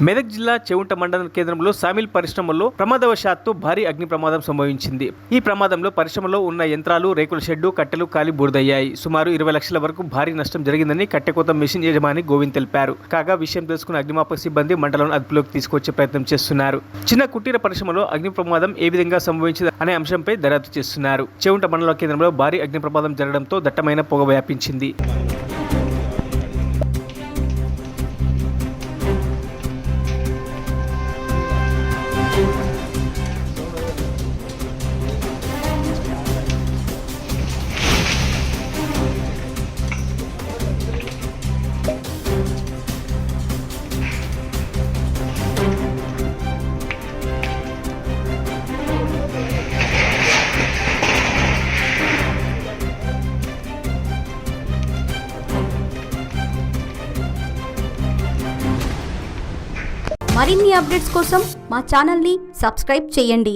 మెదక్ జిల్లా చెవుంట మండల కేంద్రంలో సామిల్ పరిశ్రమలో ప్రమాదవశాత్తు భారీ అగ్ని ప్రమాదం సంభవించింది. ఈ ప్రమాదంలో పరిశ్రమలో ఉన్న యంత్రాలు, రేకుల షెడ్డు, కట్టెలు కాలి బూడిదయ్యాయి. సుమారు 20 లక్షల వరకు భారీ నష్టం జరిగిందని కట్టెకోత మెషిన్ యజమాని గోవింద్ తెలిపారు. కాగా విషయం తెలుసుకున్న అగ్నిమాపక సిబ్బంది మంటలను అదుపులోకి తీసుకొచ్చే ప్రయత్నం చేస్తున్నారు. చిన్న కుటీర పరిశ్రమలో అగ్ని ప్రమాదం ఏ విధంగా సంభవించింది అనే అంశంపై దర్యాప్తు చేస్తున్నారు. చెవుంట మండల కేంద్రంలో భారీ అగ్ని ప్రమాదం జరగడంతో దట్టమైన పొగ వ్యాపించింది. మరిన్ని అప్డేట్స్ కోసం మా ఛానల్ని సబ్స్క్రైబ్ చేయండి.